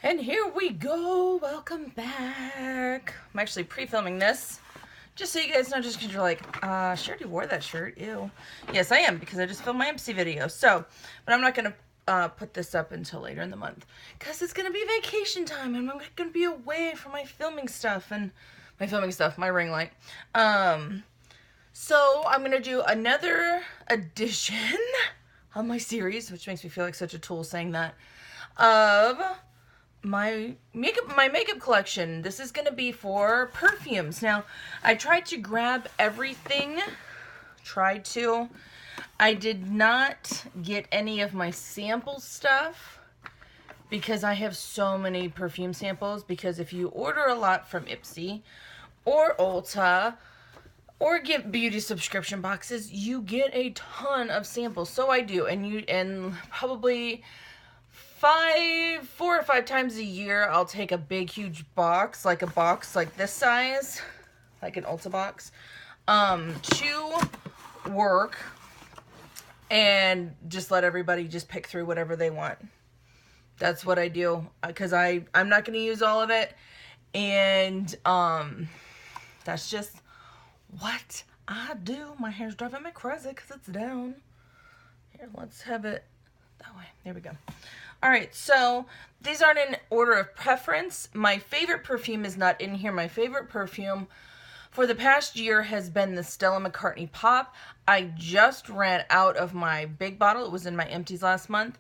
And here we go. Welcome back. I'm actually pre-filming this. Just so you guys know, just because you're like, she already wore that shirt. Ew. Yes, I am, because I just filmed my MC video. So, but I'm not going to put this up until later in the month. Because it's going to be vacation time, and I'm going to be away from my filming stuff. And my ring light. So, I'm going to do another edition of my series, which makes me feel like such a tool saying that, of my makeup collection. This is gonna be for perfumes. Now, I tried to grab everything. I did not get any of my sample stuff because I have so many perfume samples. Because if you order a lot from Ipsy or Ulta or get beauty subscription boxes, you get a ton of samples. So I do, and probably 4 or 5 times a year, I'll take a big, huge box, like a box like this size, like an Ulta box, to work, and just let everybody just pick through whatever they want. That's what I do, because I'm not going to use all of it, and that's just what I do. My hair's driving me crazy because it's down. Here, let's have it that way. There we go. All right, so these aren't in order of preference. My favorite perfume is not in here. My favorite perfume for the past year has been the Stella McCartney Pop. I just ran out of my big bottle. It was in my empties last month.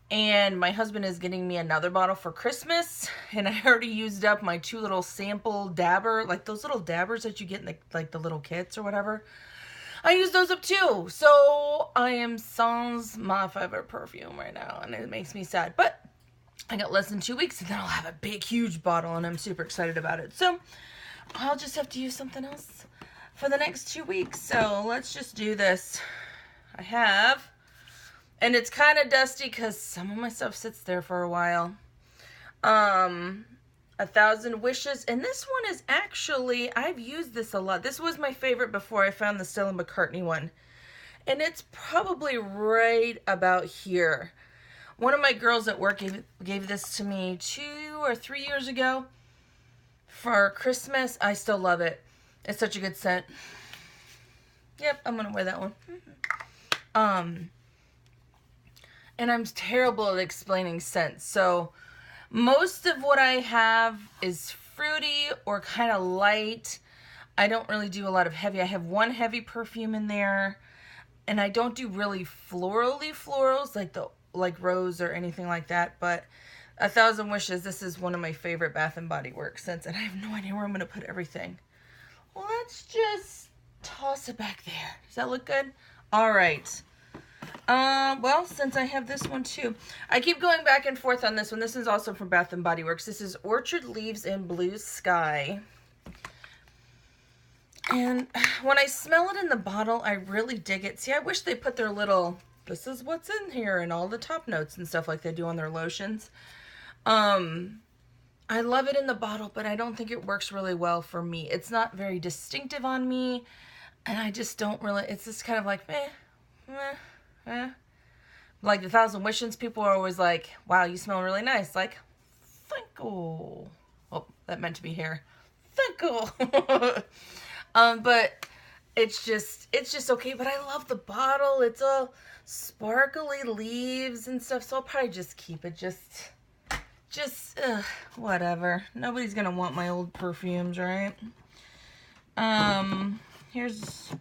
And my husband is getting me another bottle for Christmas. And I already used up my 2 little sample dabber, like those little dabbers that you get in the little kits or whatever. I use those up too. So I am sans my favorite perfume right now, and it makes me sad. But I got less than 2 weeks, and then I'll have a big, huge bottle, and I'm super excited about it. So I'll just have to use something else for the next 2 weeks. So let's just do this. I have, and it's kind of dusty because some of my stuff sits there for a while. 1,000 Wishes, and this one is actually, I've used this a lot. This was my favorite before I found the Stella McCartney one, and it's probably right about here. One of my girls at work gave this to me 2 or 3 years ago for Christmas. I still love it. It's such a good scent. Yep, I'm gonna wear that one. And I'm terrible at explaining scents, so most of what I have is fruity or kind of light. I don't really do a lot of heavy. I have one heavy perfume in there, and I don't do really florals like rose or anything like that. But 1,000 Wishes, this is one of my favorite Bath and Body Works scents, and I have no idea where I'm going to put everything. Let's just toss it back there. Does that look good? All right. Well, since I have this one too, I keep going back and forth on this one. This is also from Bath & Body Works. This is Orchard Leaves in Blue Sky. And when I smell it in the bottle, I really dig it. See, I wish they put their little, this is what's in here, and all the top notes and stuff like they do on their lotions. I love it in the bottle, but I don't think it works really well for me. It's not very distinctive on me, and I just don't really, it's just kind of like, like the 1,000 Wishes, people are always like, wow, you smell really nice. Like, thank you. Oh, that meant to be hair. Thank you. But it's just okay. But I love the bottle. It's all sparkly leaves and stuff. So I'll probably just keep it. Whatever. Nobody's going to want my old perfumes, right? Here's,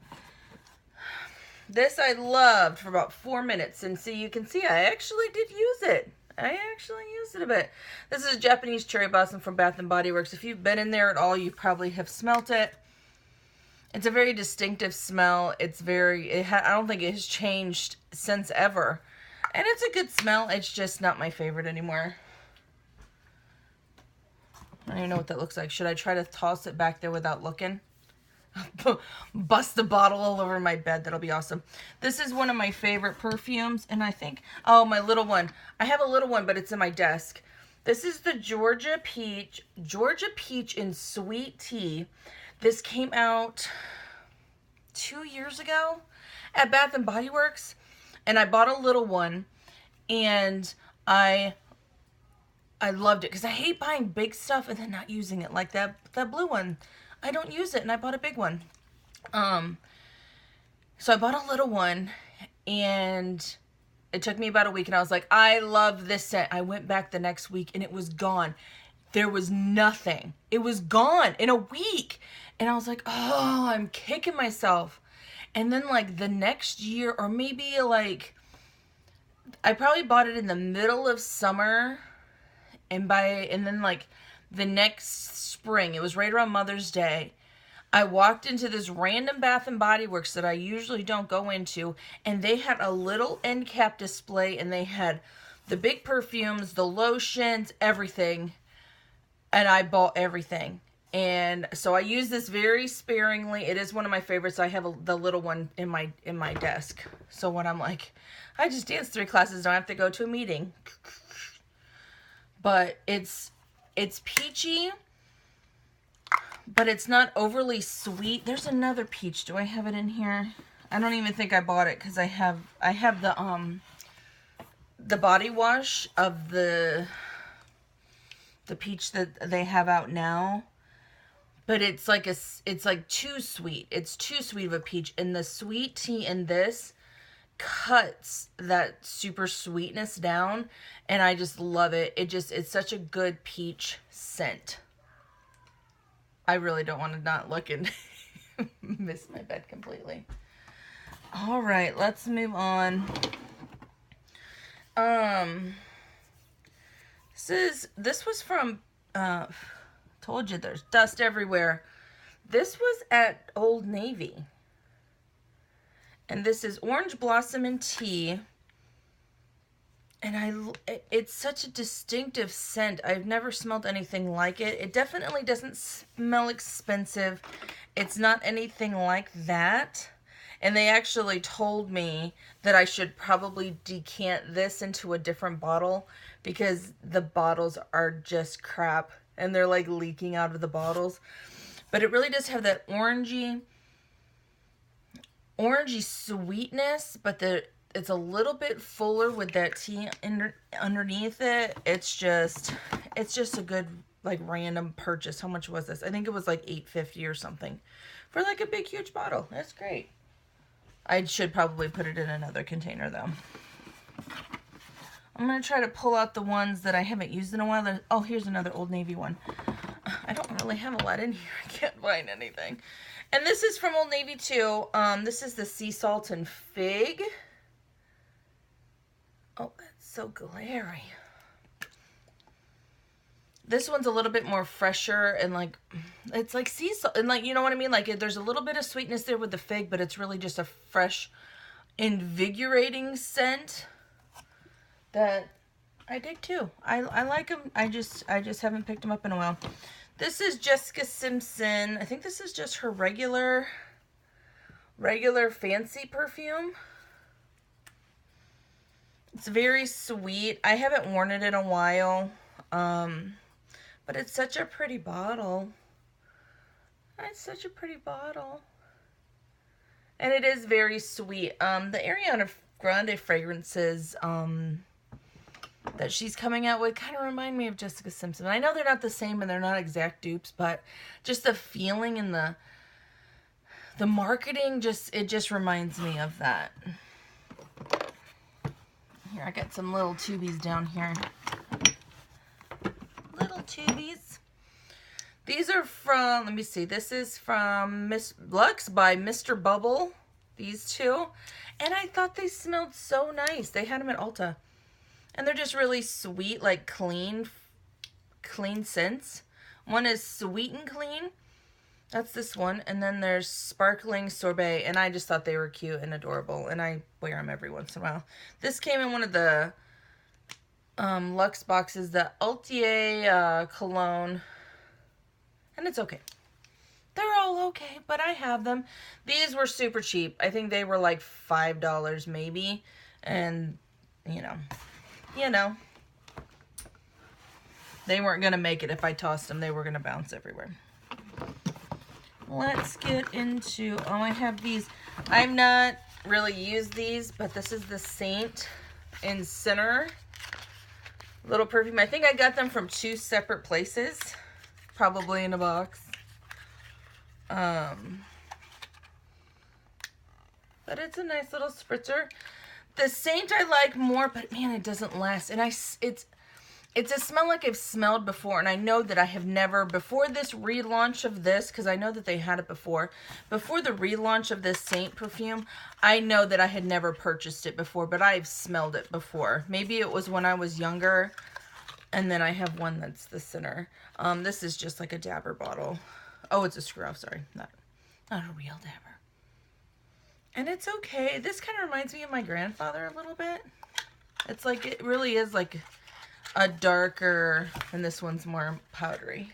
this I loved for about 4 minutes, and so you can see I actually did use it. I actually used it a bit. This is Japanese Cherry Blossom from Bath & Body Works. If you've been in there at all, you probably have smelt it. It's a very distinctive smell. It's very, I don't think it has changed since ever. And it's a good smell. It's just not my favorite anymore. I don't even know what that looks like. Should I try to toss it back there without looking? Bust the bottle all over my bed. That'll be awesome. This is one of my favorite perfumes, and I think, oh, my little one. I have a little one, but it's in my desk. This is the Georgia Peach in Sweet Tea. This came out 2 years ago at Bath and Body Works, and I bought a little one, and I I loved it because I hate buying big stuff and then not using it. Like that blue one, I don't use it, and I bought a big one. So I bought a little one, and it took me about a week, and I was like, I love this scent. I went back the next week, and it was gone. There was nothing. It was gone in a week. And I was like, oh, I'm kicking myself. And then like the next year, or maybe like, I probably bought it in the middle of summer, and then like the next spring, it was right around Mother's Day, I walked into this random Bath and Body Works that I usually don't go into, and they had a little end cap display, and they had the big perfumes, the lotions, everything, and I bought everything. And so I use this very sparingly. It is one of my favorites. I have the little one in my desk. So when I'm like, I just danced 3 classes, don't have to go to a meeting. But it's peachy, but it's not overly sweet. There's another peach. Do I have it in here? I don't even think I bought it because I have the body wash of the peach that they have out now. But it's like too sweet. It's too sweet of a peach, and the sweet tea in this cuts that super sweetness down, and I just love it. It's such a good peach scent. I really don't want to not look and miss my bed completely. All right, let's move on. This was from told you there's dust everywhere. This was at Old Navy. And this is Orange Blossom and Tea. And it's such a distinctive scent. I've never smelled anything like it. It definitely doesn't smell expensive. It's not anything like that. And they actually told me that I should probably decant this into a different bottle because the bottles are just crap. And they're like leaking out of the bottles. But it really does have that orangey sweetness, but it's a little bit fuller with that tea underneath it. It's just a good like random purchase. How much was this? I think it was like $8.50 or something for like a big huge bottle. That's great. I should probably put it in another container though. I'm going to try to pull out the ones that I haven't used in a while. Oh, here's another Old Navy one. I don't really have a lot in here. I can't find anything. And this is from Old Navy too. This is the Sea Salt and Fig. Oh, that's so glary. This one's a little bit more fresher and like, it's like sea salt. And like, you know what I mean? Like there's a little bit of sweetness there with the fig, but it's really just a fresh, invigorating scent that I dig too. I like them. I just haven't picked them up in a while. This is Jessica Simpson. I think this is just her regular fancy perfume. It's very sweet. I haven't worn it in a while. But it's such a pretty bottle. It's such a pretty bottle. And it is very sweet. The Ariana Grande fragrances that she's coming out with kind of remind me of Jessica Simpson. I know they're not the same and they're not exact dupes, but just the feeling and the marketing, it just reminds me of that. Here, I got some little tubies down here. Little tubies. These are from, let me see, this is from Miss Lux by Mr. Bubble. These two. And I thought they smelled so nice. They had them at Ulta. And they're just really sweet, like clean scents. One is Sweet and Clean. That's this one. And then there's Sparkling Sorbet. And I just thought they were cute and adorable. And I wear them every once in a while. This came in one of the Luxe boxes, the Ultier cologne. And it's okay. They're all okay, but I have them. These were super cheap. I think they were like $5 maybe. And, you know, they weren't going to make it if I tossed them. They were going to bounce everywhere. Let's get into, oh, I have these. I've not really used these, but this is the Saint in Center. little perfume. I think I got them from 2 separate places, probably in a box. But it's a nice little spritzer. The Saint I like more, but man, it doesn't last. And it's a smell like I've smelled before, and I know that I have never, before this relaunch of this, because I know that they had it before the relaunch of this Saint perfume, I know that I had never purchased it before, but I've smelled it before. Maybe it was when I was younger, and then I have one that's the center. This is just like a dabber bottle. Oh, it's a screw off, sorry. Not a real dabber. And it's okay. This kind of reminds me of my grandfather a little bit. It's like, it really is like a darker, and this one's more powdery.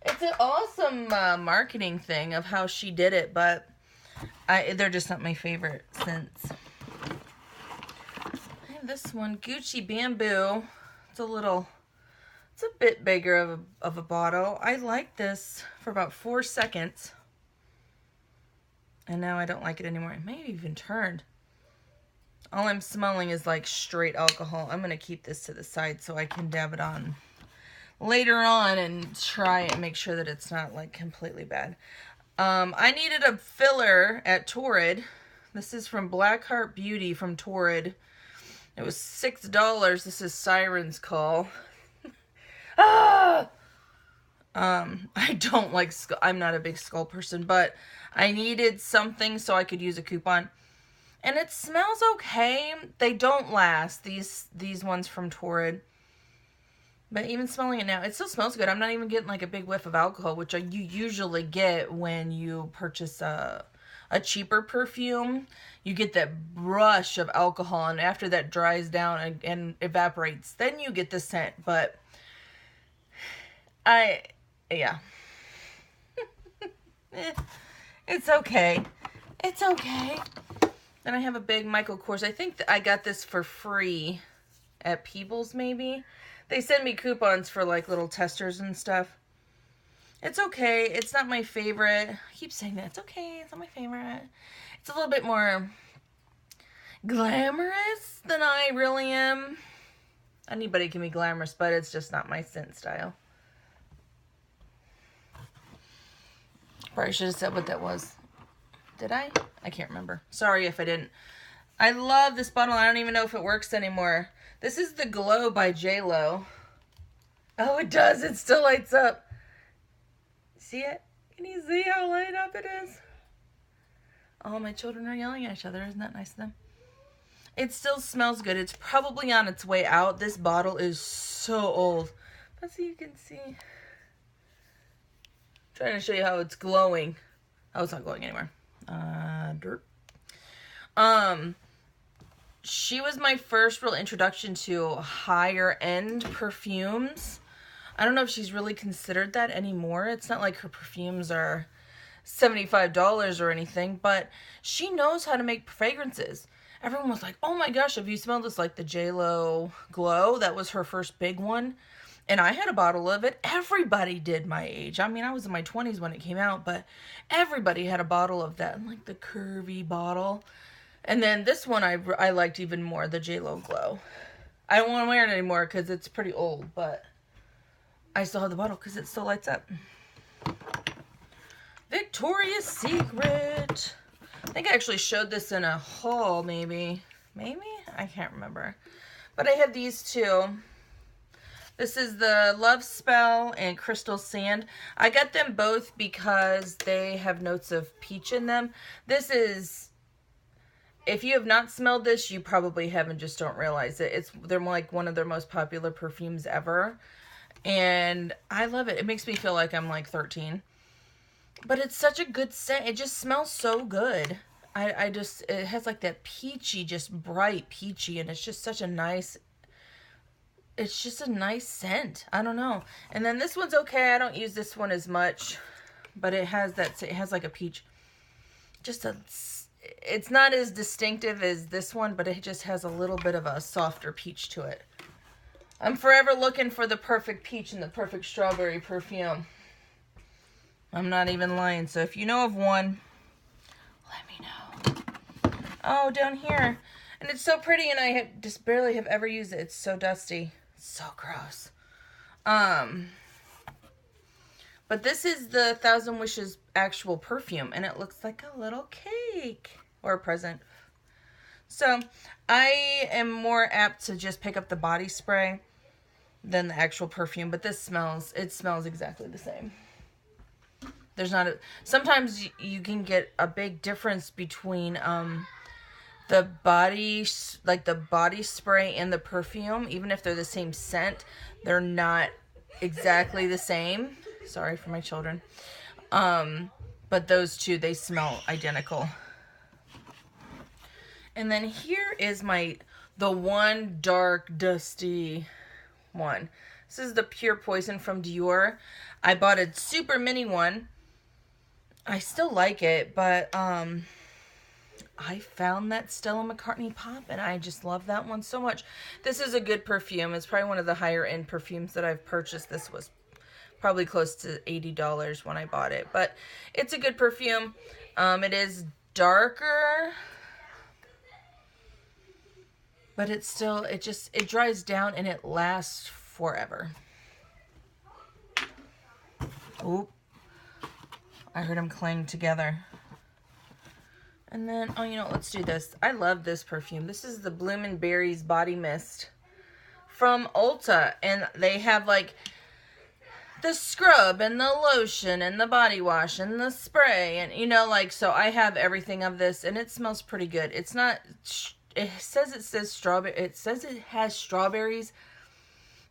It's an awesome marketing thing of how she did it, but they're just not my favorite scents. I have this one, Gucci Bamboo. It's a bit bigger of a bottle. I liked this for about 4 seconds, and now I don't like it anymore. It may have even turned. All I'm smelling is like straight alcohol. I'm going to keep this to the side so I can dab it on later on and try and make sure that it's not like completely bad. I needed a filler at Torrid. This is from Blackheart Beauty from Torrid. It was $6. This is Sirens Call. Ah! I don't like skull. I'm not a big skull person, but I needed something so I could use a coupon. And it smells okay. They don't last, these ones from Torrid. But even smelling it now, it still smells good. I'm not even getting like a big whiff of alcohol, which you usually get when you purchase a cheaper perfume. You get that rush of alcohol, and after that dries down and evaporates, then you get the scent. But yeah. It's okay. It's okay. Then I have a big Michael Kors. I think I got this for free at Peebles, maybe. They send me coupons for like little testers and stuff. It's okay. It's not my favorite. I keep saying that. It's okay. It's not my favorite. It's a little bit more glamorous than I really am. Anybody can be glamorous, but it's just not my scent style. Probably should have said what that was. Did I? I can't remember. Sorry if I didn't. I love this bottle. I don't even know if it works anymore. This is the Glow by J.Lo. Oh, it does. It still lights up. See it? Can you see how light up it is? Oh, my children are yelling at each other. Isn't that nice of them? It still smells good. It's probably on its way out. This bottle is so old. But so you can see. I'm trying to show you how it's glowing. Oh, it's not glowing anymore. Dirt. She was my first real introduction to higher end perfumes. I don't know if she's really considered that anymore. It's not like her perfumes are $75 or anything, but she knows how to make fragrances. Everyone was like, oh my gosh, have you smelled this? Like the J.Lo Glow. That was her first big one. And I had a bottle of it. Everybody did my age. I mean, I was in my 20s when it came out, but everybody had a bottle of that. Like the curvy bottle. And then this one I liked even more, the J.Lo Glow. I don't want to wear it anymore because it's pretty old, but I still have the bottle because it still lights up. Victoria's Secret. I think I actually showed this in a haul, maybe. Maybe? I can't remember. But I have these two. This is the Love Spell and Crystal Sand. I got them both because they have notes of peach in them. This is, if you have not smelled this, you probably haven't, just don't realize it. They're like one of their most popular perfumes ever. And I love it. It makes me feel like I'm like 13. But it's such a good scent. It just smells so good. It has like that peachy, just bright peachy, and it's just such a nice, it's just a nice scent. I don't know. And then this one's okay. I don't use this one as much, but it has like a peach. It's not as distinctive as this one, but it just has a little bit of a softer peach to it. I'm forever looking for the perfect peach and the perfect strawberry perfume. I'm not even lying. So if you know of one, let me know. Oh, down here. And it's so pretty, and I just barely have ever used it. It's so dusty. So gross. But this is the Thousand Wishes actual perfume, and it looks like a little cake or a present. So I am more apt to just pick up the body spray than the actual perfume, but this smells, it smells exactly the same. There's not a, sometimes you can get a big difference between the body, like the body spray and the perfume. Even if they're the same scent, they're not exactly the same. Sorry for my children. But those two, they smell identical. And then here is the one dark, dusty one. This is the Pure Poison from Dior. I bought a super mini one. I still like it, but I found that Stella McCartney pop, and I just love that one so much. This is a good perfume. It's probably one of the higher end perfumes that I've purchased. This was probably close to $80 when I bought it, but it's a good perfume. It is darker, but it's still, it dries down and it lasts forever. Oop. I heard them clang together. And then, oh, you know, let's do this. I love this perfume. This is the Bloomin Berries Body Mist from Ulta. And they have, like, the scrub and the lotion and the body wash and the spray. And, you know, like, so I have everything of this. And it smells pretty good. It's not, it says strawberry. It says it has strawberries.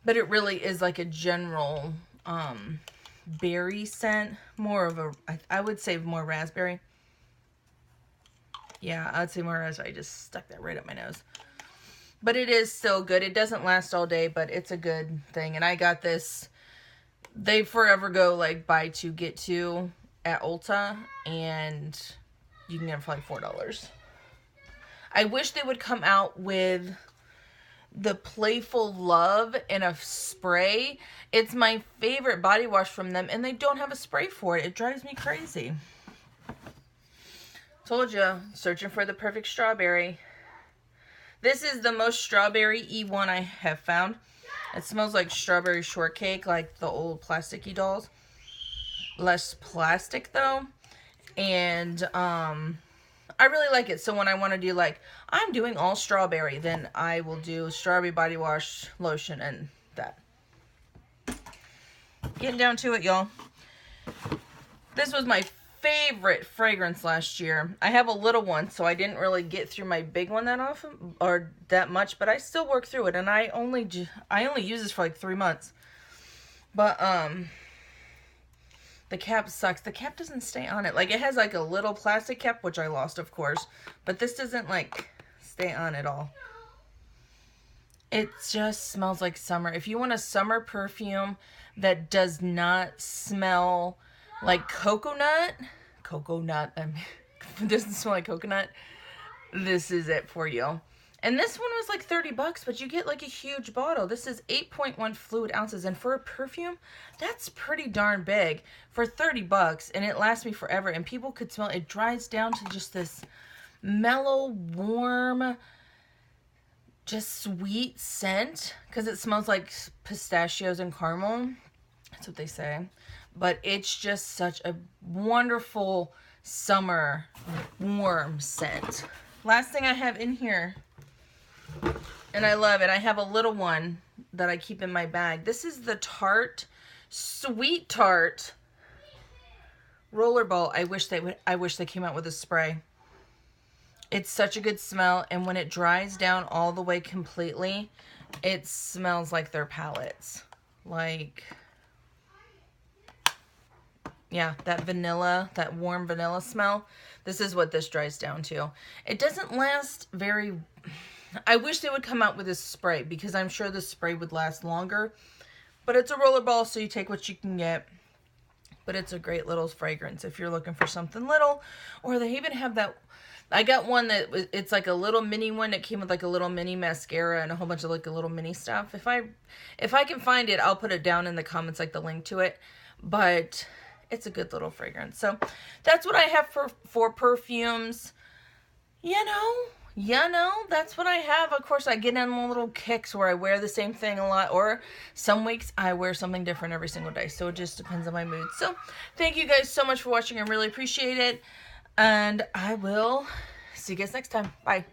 But it really is like a general berry scent. More of a, I would say more raspberry. Yeah, I'd say more raspberry. I just stuck that right up my nose. But it is still good. It doesn't last all day, but it's a good thing. And I got this, they forever go like buy two, get two at Ulta. And you can get them for like $4. I wish they would come out with the Playful Love in a spray. It's my favorite body wash from them, and they don't have a spray for it. It drives me crazy. Told you, searching for the perfect strawberry. This is the most strawberry-y one I have found. It smells like strawberry shortcake, like the old plasticky dolls. Less plastic though. And I really like it. So when I want to do like, I'm doing all strawberry, then I will do strawberry body wash, lotion, and that. Getting down to it, y'all. This was my favorite fragrance last year. I have a little one, so I didn't really get through my big one that often or that much, but I still work through it, and I only use this for like 3 months. But the cap sucks. The cap doesn't stay on it. Like, it has like a little plastic cap, which I lost, of course, but this doesn't like stay on at all. It just smells like summer. If you want a summer perfume that does not smell like coconut, doesn't smell like coconut, this is it for you. And this one was like $30, but you get like a huge bottle. This is 8.1 fluid ounces, and for a perfume, that's pretty darn big for $30, and it lasts me forever, and people could smell it. It dries down to just this mellow, warm, just sweet scent, because it smells like pistachios and caramel. That's what they say. But it's just such a wonderful summer warm scent. Last thing I have in here, and I love it, I have a little one that I keep in my bag. This is the Tarte Sweet Tarte Rollerball. I wish they came out with a spray. It's such a good smell, and when it dries down all the way completely, it smells like their palettes. Like, yeah, that vanilla, that warm vanilla smell. This is what this dries down to. It doesn't last very... I wish they would come out with a spray, because I'm sure the spray would last longer. But it's a rollerball, so you take what you can get. But it's a great little fragrance if you're looking for something little. Or they even have that... I got one that it's like a little mini one that came with like a little mini mascara and a whole bunch of like a little mini stuff. If I can find it, I'll put it down in the comments, like the link to it. But it's a good little fragrance. So that's what I have for perfumes. You know, yeah, no, that's what I have. Of course, I get in little kicks where I wear the same thing a lot, or some weeks I wear something different every single day. So it just depends on my mood. So thank you guys so much for watching. I really appreciate it. And I will see you guys next time. Bye.